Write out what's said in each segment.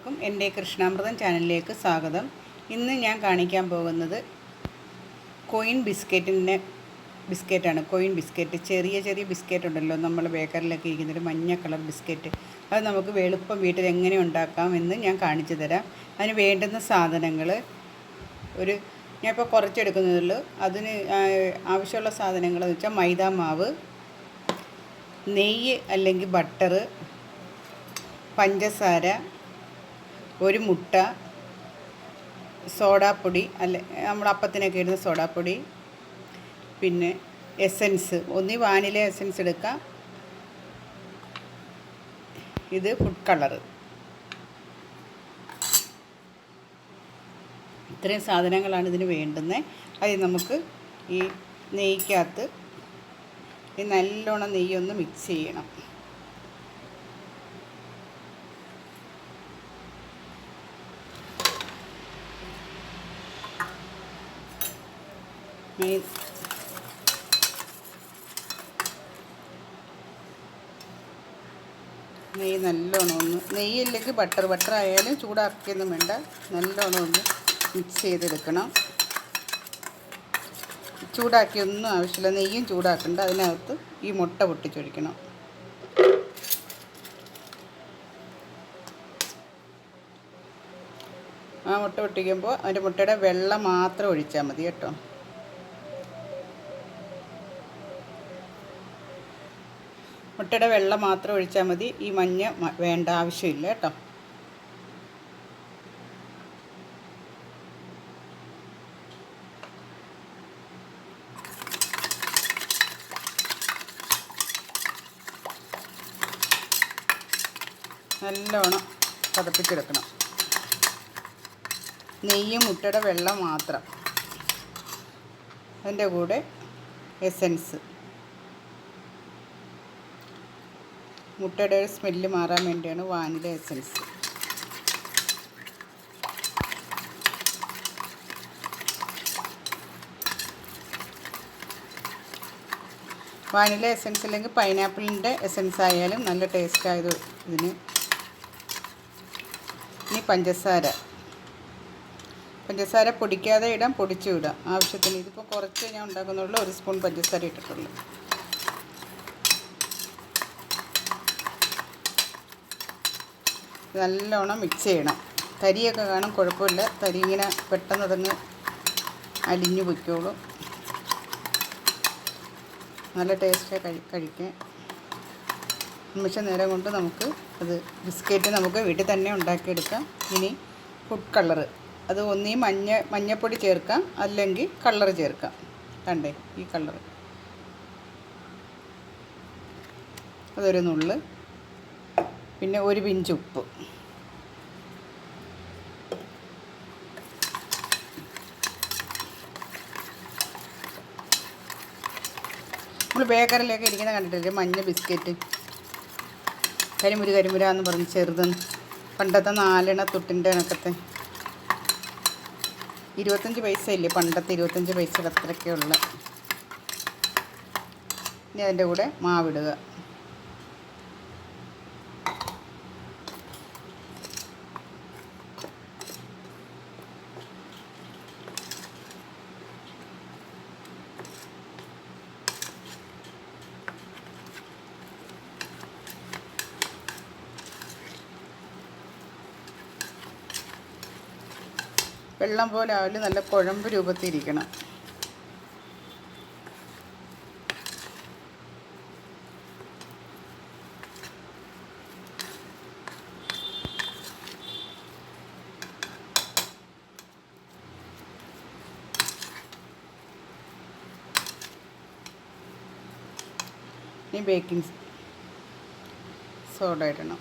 എല്ലാവർക്കും എൻ്റെ കൃഷ്ണാമൃതം ചാനലിലേക്ക് സ്വാഗതം. ഇന്ന് ഞാൻ കാണിക്കാൻ പോകുന്നത് കോയിൻ ബിസ്ക്കറ്റാണ്. കോയിൻ ബിസ്ക്കറ്റ്, ചെറിയ ചെറിയ ബിസ്ക്കറ്റ് ഉണ്ടല്ലോ, നമ്മൾ ബേക്കറിലൊക്കെ ഇരിക്കുന്നൊരു മഞ്ഞ കളർ ബിസ്ക്കറ്റ്. അത് നമുക്ക് എളുപ്പം വീട്ടിൽ എങ്ങനെ ഉണ്ടാക്കാമെന്ന് ഞാൻ കാണിച്ചു തരാം. അതിന് വേണ്ടുന്ന സാധനങ്ങൾ ഞാനിപ്പോൾ കുറച്ചെടുക്കുന്നതുള്ളൂ. അതിന് ആവശ്യമുള്ള സാധനങ്ങൾ എന്ന് വെച്ചാൽ മൈദാ മാവ്, നെയ്യ് അല്ലെങ്കിൽ ബട്ടർ, പഞ്ചസാര, ഒരു മുട്ട, സോഡാപ്പൊടി, നമ്മൾ അപ്പത്തിനൊക്കെ ഇടുന്ന സോഡാപ്പൊടി, പിന്നെ എസൻസ്, ഒന്നി വാനില എസൻസ് എടുക്കാം, ഇത് ഫുഡ് കളർ. ഇത്രയും സാധനങ്ങളാണ് ഇതിന് വേണ്ടുന്നത്. അത് നമുക്ക് ഈ നെയ്ക്കകത്ത് നല്ലോണം നെയ്യൊന്ന് മിക്സ് ചെയ്യണം. നെയ്യ് നല്ലോണം ഒന്ന്, നെയ്യില്ലെങ്കിൽ ബട്ടർ ആയാലും ചൂടാക്കിയൊന്നും വേണ്ട, നല്ലോണം ഒന്ന് മിക്സ് ചെയ്തെടുക്കണം. ചൂടാക്കിയൊന്നും ആവശ്യമില്ല, നെയ്യും ചൂടാക്കണ്ട. അതിനകത്ത് ഈ മുട്ട പൊട്ടിച്ചൊഴിക്കണം. ആ മുട്ട പൊട്ടിക്കുമ്പോൾ അതിൻ്റെ മുട്ടയുടെ വെള്ളം മാത്രം ഒഴിച്ചാൽ മതി കേട്ടോ. മുട്ടയുടെ വെള്ളം മാത്രം ഒഴിച്ചാൽ മതി. ഈ മഞ്ഞ വേണ്ട, ആവശ്യമില്ല കേട്ടോ. നല്ലോണം പതപ്പിച്ചെടുക്കണം. നെയ്യും മുട്ടയുടെ വെള്ളം മാത്രം. അതിൻ്റെ കൂടെ എസൻസ്, മുട്ടയുടെ ഒരു സ്മെല്ല് മാറാൻ വേണ്ടിയാണ് വാനില എസൻസ്. വാനില എസൻസ് അല്ലെങ്കിൽ പൈനാപ്പിളിൻ്റെ എസൻസ് ആയാലും നല്ല ടേസ്റ്റ് ആയത് ഇതിന്. ഇനി പഞ്ചസാര പൊടിക്കാതെ ഇടാം, പൊടിച്ചും ഇടാം ആവശ്യത്തിന്. ഇതിപ്പോൾ കുറച്ച് ഞാൻ ഉണ്ടാക്കുന്നുള്ളൂ, 1 സ്പൂൺ പഞ്ചസാര ഇട്ടിട്ടുള്ളൂ. നല്ലോണം മിക്സ് ചെയ്യണം. തരിയൊക്കെ കാണും, കുഴപ്പമില്ല. തരി ഇങ്ങനെ പെട്ടെന്ന് അതങ്ങ് അലിഞ്ഞു പൊയ്ക്കോളും. നല്ല ടേസ്റ്റായി കഴിക്കാൻ. നിമിഷ നേരം കൊണ്ട് നമുക്ക് ബിസ്ക്കറ്റ് നമുക്ക് വീട്ടിൽ തന്നെ ഉണ്ടാക്കിയെടുക്കാം. ഇനി ഫുഡ് കളറ്, അത് ഒന്നീ മഞ്ഞപ്പൊടി ചേർക്കാം, അല്ലെങ്കിൽ കളർ ചേർക്കാം. കണ്ടേ, ഈ കളർ, അതൊരു നുള്ള്. പിന്നെ ഒരു പിഞ്ച് ഉപ്പ്. നമ്മൾ ബേക്കറിലൊക്കെ ഇരിക്കുന്ന കണ്ടിട്ടില്ലേ, മഞ്ഞ ബിസ്ക്കറ്റ്, കരിമുര എന്ന് പറഞ്ഞ് ചെറുതെന്ന്, പണ്ടത്തെ 4 തൊട്ടിൻ്റെ കണക്കത്തെ. 25 പൈസ ഇല്ലേ, പണ്ടത്തെ 25 പൈസയുടെ അത്രയൊക്കെയുള്ള. ഇനി അതിൻ്റെ കൂടെ മാവിടുക. വെള്ളം പോലെ ആവില്ല, നല്ല കുഴമ്പ് രൂപത്തിരിക്കണം. ഇനി ബേക്കിംഗ് സോഡ ഇടണം.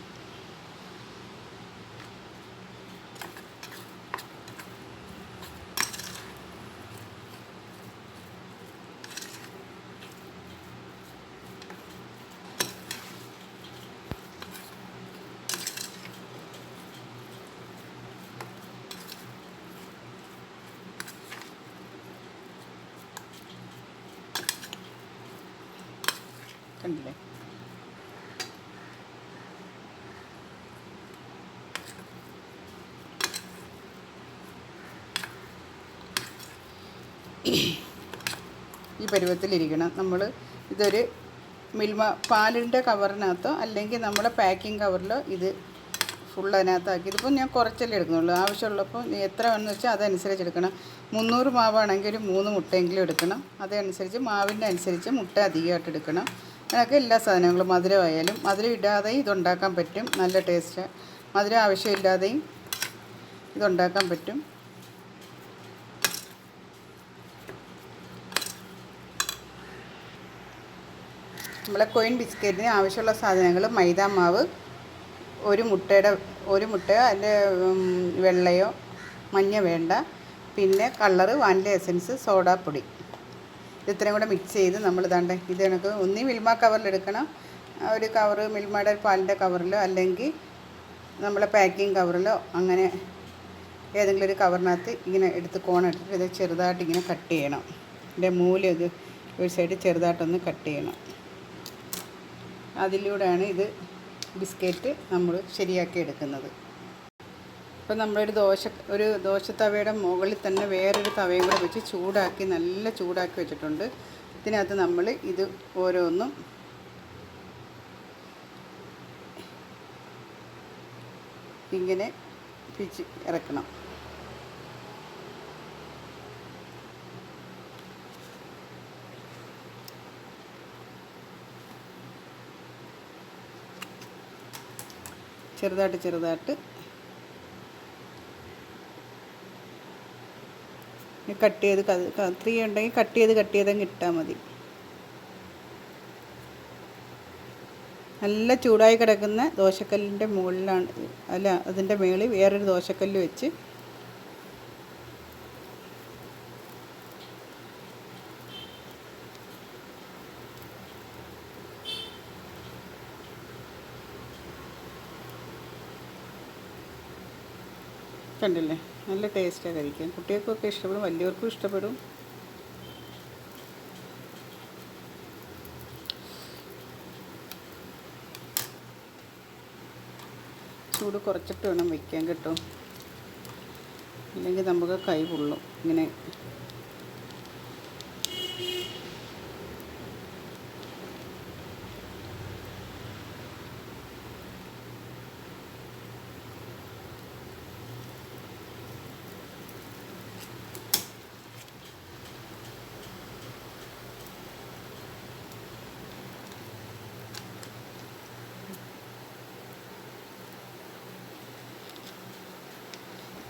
കണ്ടില്ലേ, ഈ പരുവത്തിലിരിക്കണം. നമ്മൾ ഇതൊരു മിൽമ പാലിൻ്റെ കവറിനകത്തോ അല്ലെങ്കിൽ നമ്മുടെ പാക്കിംഗ് കവറിലോ ഇത് ഫുൾ അതിനകത്താക്കി. ഇതിപ്പോൾ ഞാൻ കുറച്ചല്ലേ എടുക്കുന്നുള്ളൂ. ആവശ്യമുള്ളപ്പോൾ എത്ര വേണമെന്ന് വെച്ചാൽ അതനുസരിച്ച് എടുക്കണം. 300 മാവാണെങ്കിൽ ഒരു 3 മുട്ടയെങ്കിലും എടുക്കണം. അതനുസരിച്ച് മാവിൻ്റെ അനുസരിച്ച് മുട്ട അധികമായിട്ട് എടുക്കണം. അങ്ങനെയൊക്കെ എല്ലാ സാധനങ്ങളും മധുരമായാലും മധുരം ഇടാതെയും ഇതുണ്ടാക്കാൻ പറ്റും. നല്ല ടേസ്റ്റ്. മധുരം ആവശ്യമില്ലാതെയും ഇതുണ്ടാക്കാൻ പറ്റും. നമ്മളെ കോയിൻ ബിസ്ക്കറ്റിന് ആവശ്യമുള്ള സാധനങ്ങൾ മൈദാമാവ്, ഒരു മുട്ടയോ അതിൻ്റെ വെള്ളയോ മഞ്ഞ വേണ്ട, പിന്നെ കളറ്, വാനില എസൻസ്, സോഡാപ്പൊടി. ഇത്രയും കൂടെ മിക്സ് ചെയ്ത് നമ്മൾ ഇതാണ്ട് ഇത് കണക്ക് ഒന്നീ മിൽമ കവറിലെടുക്കണം. ഒരു കവറ് മിൽമയുടെ പാലിൻ്റെ കവറിലോ അല്ലെങ്കിൽ നമ്മളെ പാക്കിംഗ് കവറിലോ അങ്ങനെ ഏതെങ്കിലും ഒരു കവറിനകത്ത് ഇങ്ങനെ എടുത്ത് കോണിട്ടിട്ട് ഇത് ചെറുതായിട്ട് ഇങ്ങനെ കട്ട് ചെയ്യണം. ഇതിൻ്റെ മൂല ഇത് ഒരു സൈഡ് ചെറുതായിട്ടൊന്ന് കട്ട് ചെയ്യണം. അതിലൂടെയാണ് ഇത് ബിസ്ക്കറ്റ് നമ്മൾ ശരിയാക്കി എടുക്കുന്നത്. ഇപ്പം നമ്മളൊരു ദോശത്തവയുടെ മുകളിൽ തന്നെ വേറൊരു തവയും കൂടെ വെച്ച് ചൂടാക്കി നല്ല ചൂടാക്കി വെച്ചിട്ടുണ്ട്. ഇതിനകത്ത് നമ്മൾ ഇത് ഓരോന്നും ഇങ്ങനെ പിച്ച് ഇറക്കണം. ചെറുതായിട്ട് കട്ട് ചെയ്ത് കത്രിക ഉണ്ടെങ്കിൽ കട്ട് ചെയ്തങ്ങ് ഇട്ടാൽ മതി. നല്ല ചൂടായി കിടക്കുന്ന ദോശക്കല്ലിൻ്റെ മുകളിലാണ് അതിൻ്റെ മുകളിൽ വേറൊരു ദോശക്കല്ല് വെച്ച് കണ്ടില്ലേ, നല്ല ടേസ്റ്റാണ് കഴിക്കാൻ. കുട്ടികൾക്കൊക്കെ ഇഷ്ടപ്പെടും, വലിയവർക്കും ഇഷ്ടപ്പെടും. ചൂട് കുറച്ചിട്ട് വേണം വയ്ക്കാൻ കേട്ടോ, അല്ലെങ്കിൽ നമുക്ക് കൈ പൊള്ളും. ഇങ്ങനെ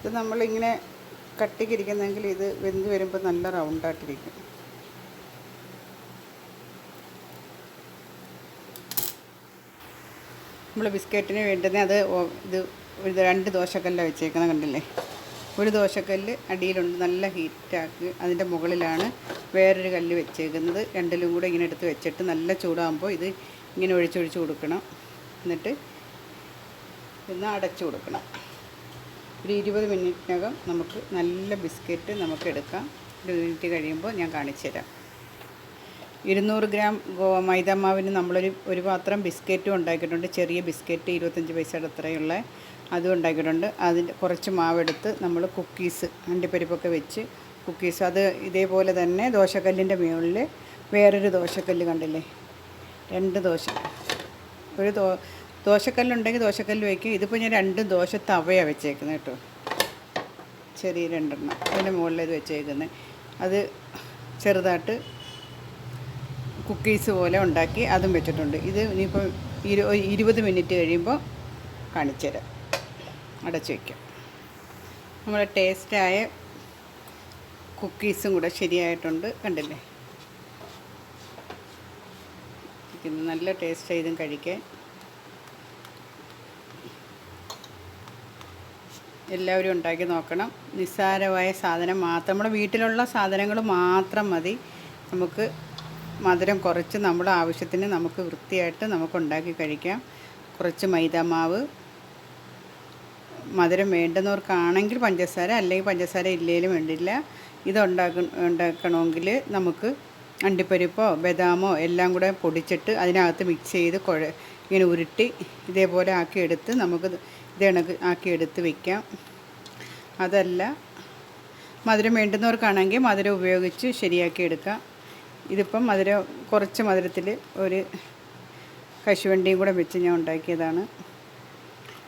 ഇത് നമ്മളിങ്ങനെ കട്ടിക്കിരിക്കുന്നെങ്കിൽ ഇത് വെന്ത് വരുമ്പോൾ നല്ല റൗണ്ടായിട്ടിരിക്കും. നമ്മൾ ബിസ്ക്കറ്റിന് വേണ്ടുന്ന ഇത് 2 ദോശക്കല്ലാണ് വെച്ചേക്കുന്നത് കണ്ടില്ലേ. ഒരു ദോശക്കല്ല് അടിയിലുണ്ട്, നല്ല ഹീറ്റാക്കി അതിൻ്റെ മുകളിലാണ് വേറൊരു കല്ല് വെച്ചേക്കുന്നത്. രണ്ടിലും കൂടെ ഇങ്ങനെ എടുത്ത് വെച്ചിട്ട് നല്ല ചൂടാകുമ്പോൾ ഇത് ഇങ്ങനെ ഒഴിച്ചൊഴിച്ച് കൊടുക്കണം. എന്നിട്ട് ഇന്ന് അടച്ചു കൊടുക്കണം. ഒരു 20 മിനിറ്റിനകം നമുക്ക് നല്ല ബിസ്ക്കറ്റ് നമുക്ക് എടുക്കാം. 20 മിനിറ്റ് കഴിയുമ്പോൾ ഞാൻ കാണിച്ചു തരാം. 200 ഗ്രാം മൈദാമാവിന് ഒരു പാത്രം ബിസ്ക്കറ്റും ഉണ്ടാക്കിയിട്ടുണ്ട്. ചെറിയ ബിസ്ക്കറ്റ് 25 പൈസയുടെ അത്രയുള്ള അതും ഉണ്ടാക്കിയിട്ടുണ്ട്. അതിൻ്റെ കുറച്ച് മാവെടുത്ത് നമ്മൾ കുക്കീസ് അണ്ടിപ്പരിപ്പൊക്കെ വെച്ച് കുക്കീസ് അത് ഇതേപോലെ തന്നെ ദോശക്കല്ലിൻ്റെ മുകളിൽ വേറൊരു ദോശക്കല്ല് കണ്ടില്ലേ, 2 ദോശക്കല്ലുണ്ടെങ്കിൽ ദോശക്കല്ല് വയ്ക്കും. ഇതിപ്പോൾ ഞാൻ 2 ദോശ തവയാണ് വെച്ചേക്കുന്നത് കേട്ടോ, ചെറിയ 2 എണ്ണം അതിൻ്റെ മുകളിൽ ഇത് വെച്ചേക്കുന്നത്. അത് ചെറുതായിട്ട് കുക്കീസ് പോലെ ഉണ്ടാക്കി അതും വെച്ചിട്ടുണ്ട്. ഇത് ഇനിയിപ്പോൾ 20 മിനിറ്റ് കഴിയുമ്പോൾ കാണിച്ചു തരാം. അടച്ചു വയ്ക്കാം. നമ്മുടെ ടേസ്റ്റായ കുക്കീസും കൂടെ ശരിയായിട്ടുണ്ട് കണ്ടില്ലേ. നല്ല ടേസ്റ്റ് ഇതും കഴിക്കാൻ. എല്ലാവരും ഉണ്ടാക്കി നോക്കണം. നിസ്സാരമായ സാധനം മാത്രം, നമ്മുടെ വീട്ടിലുള്ള സാധനങ്ങൾ മാത്രം മതി. നമുക്ക് മധുരം കുറച്ച് നമ്മുടെ ആവശ്യത്തിന് നമുക്ക് വൃത്തിയായിട്ട് നമുക്ക് ഉണ്ടാക്കി കഴിക്കാം. കുറച്ച് മൈദാമാവ്, മധുരം വേണ്ടുന്നവർക്കാണെങ്കിൽ പഞ്ചസാര, അല്ലെങ്കിൽ പഞ്ചസാര ഇല്ലെങ്കിലും വേണ്ടില്ല. ഇത് ഉണ്ടാക്കണമെങ്കിൽ നമുക്ക് അണ്ടിപ്പരിപ്പോ ബദാമോ എല്ലാം കൂടെ പൊടിച്ചിട്ട് അതിനകത്ത് മിക്സ് ചെയ്ത് ഇങ്ങനെ ഉരുട്ടി ഇതേപോലെ ആക്കിയെടുത്ത് നമുക്ക് ഇത് കണക്ക് ആക്കിയെടുത്ത് വയ്ക്കാം. അതല്ല മധുരം വേണ്ടുന്നവർക്കാണെങ്കിൽ മധുരം ഉപയോഗിച്ച് ശരിയാക്കി എടുക്കാം. ഇതിപ്പം മധുരം കുറച്ച് മധുരത്തിൽ ഒരു കശുവണ്ടിയും കൂടെ വെച്ച് ഞാൻ ഉണ്ടാക്കിയതാണ്.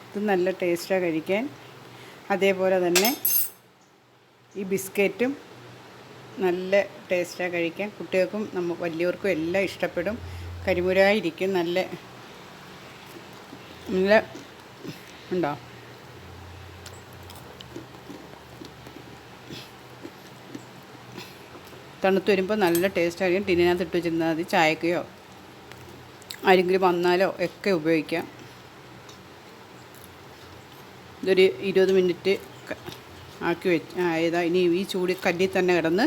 ഇത് നല്ല ടേസ്റ്റാണ് കഴിക്കാൻ. അതേപോലെ തന്നെ ഈ ബിസ്ക്കറ്റും നല്ല ടേസ്റ്റാണ് കഴിക്കാൻ. കുട്ടികൾക്കും വലിയവർക്കും എല്ലാം ഇഷ്ടപ്പെടും. കരിമുരായിരിക്കും. നല്ല ഉണ്ടോ? തണുത്ത് വരുമ്പോൾ നല്ല ടേസ്റ്റ് ആയിരിക്കും. ടിന്നിനകത്ത് ഇട്ട് വെച്ചിരുന്നാൽ മതി. ചായക്കയോ ആരെങ്കിലും വന്നാലോ ഒക്കെ ഉപയോഗിക്കാം. ഇതൊരു 20 മിനിറ്റ് ആക്കി വെച്ച് ഇനി ഈ ചൂടി കല്ലിൽ തന്നെ കിടന്ന്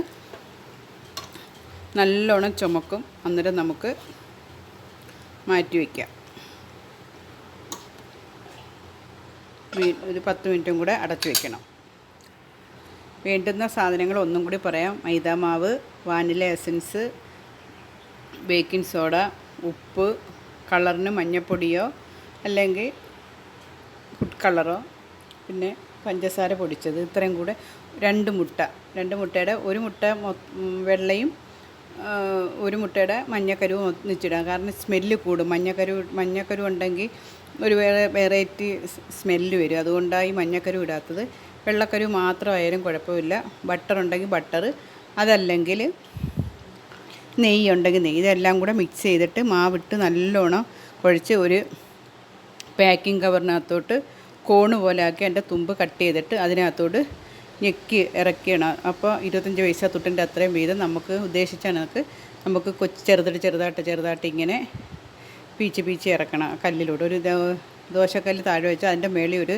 നല്ലോണം ചുമക്കും. അന്നേരം നമുക്ക് മാറ്റി വയ്ക്കാം. ഒരു 10 മിനിറ്റും കൂടെ അടച്ചു വയ്ക്കണം. വേണ്ടുന്ന സാധനങ്ങൾ ഒന്നും കൂടി പറയാം. മൈദാമാവ്, വാനില എസൻസ്, ബേക്കിംഗ് സോഡ, ഉപ്പ്, കളറിന് മഞ്ഞൾപ്പൊടിയോ അല്ലെങ്കിൽ ഫുഡ് കളറോ, പിന്നെ പഞ്ചസാര പൊടിച്ചത്, ഇത്രയും കൂടെ 2 മുട്ട. 2 മുട്ടയുടെ ഒരു മുട്ട വെള്ളയും ഒരു മുട്ടയുടെ മഞ്ഞക്കരുവും ഒന്നിച്ചിടാം. കാരണം സ്മെല്ല് കൂടും. മഞ്ഞക്കരു ഉണ്ടെങ്കിൽ ഒരു വെറൈറ്റി സ്മെല്ല് വരും. അതുകൊണ്ടാണ് ഈ മഞ്ഞക്കരു ഇടാത്തത്. വെള്ളക്കരു മാത്രമായാലും കുഴപ്പമില്ല. ബട്ടർ ഉണ്ടെങ്കിൽ ബട്ടർ, അതല്ലെങ്കിൽ നെയ്യ് ഉണ്ടെങ്കിൽ നെയ്യ്. ഇതെല്ലാം കൂടെ മിക്സ് ചെയ്തിട്ട് മാവിട്ട് നല്ലോണം കുഴച്ച് ഒരു പാക്കിംഗ് കവറിനകത്തോട്ട് കോണ് പോലെ ആക്കി അതിൻ്റെ തുമ്പ് കട്ട് ചെയ്തിട്ട് അതിനകത്തോട്ട് ഞെക്കി ഇറക്കിയാണ്. അപ്പോൾ 25 പൈസ തുട്ടിൻ്റെ അത്രയും വീതം നമുക്ക് ഉദ്ദേശിച്ച നമുക്ക് ചെറുതായിട്ട് ഇങ്ങനെ പീച്ച് ഇറക്കണം. കല്ലിലൂടെ ഒരു ദോശക്കല്ല് താഴെ വെച്ച് അതിൻ്റെ മേളിൽ ഒരു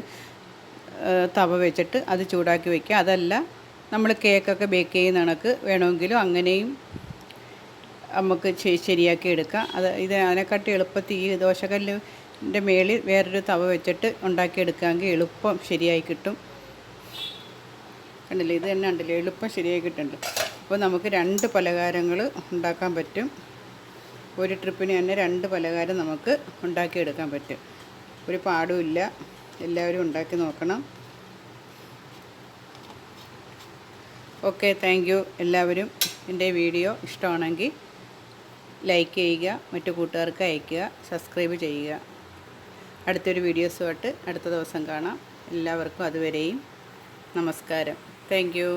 തവ വെച്ചിട്ട് അത് ചൂടാക്കി വയ്ക്കുക. അതല്ല നമ്മൾ കേക്കൊക്കെ ബേക്ക് ചെയ്യുന്ന കണക്ക് വേണമെങ്കിലും അങ്ങനെയും നമുക്ക് ശരിയാക്കി എടുക്കാം. അതിനെക്കാട്ടി എളുപ്പത്തിൽ ഈ ദോശക്കല്ലിൻ്റെ മേളിൽ വേറൊരു തവ വെച്ചിട്ട് ഉണ്ടാക്കിയെടുക്കാമെങ്കിൽ എളുപ്പം ശരിയായി കിട്ടും. കണ്ടില്ലേ? ഇത് തന്നെ ഉണ്ടല്ലോ, എളുപ്പം ശരിയായി കിട്ടുന്നുണ്ട്. അപ്പോൾ നമുക്ക് 2 പലഹാരങ്ങൾ ഉണ്ടാക്കാൻ പറ്റും. ഒരു ട്രിപ്പിന് തന്നെ 2 പലഹാരം നമുക്ക് ഉണ്ടാക്കിയെടുക്കാൻ പറ്റും. ഒരു പാടുമില്ല. എല്ലാവരും ഉണ്ടാക്കി നോക്കണം. Okay, thank you. എല്ലാവരും എൻ്റെ വീഡിയോ ഇഷ്ടമാണെങ്കിൽ ലൈക്ക് ചെയ്യുക, മറ്റു കൂട്ടുകാർക്ക് അയയ്ക്കുക, സബ്സ്ക്രൈബ് ചെയ്യുക. അടുത്തൊരു വീഡിയോസുമായിട്ട് അടുത്ത ദിവസം കാണാം. എല്ലാവർക്കും അതുവരെയും നമസ്കാരം. Thank you.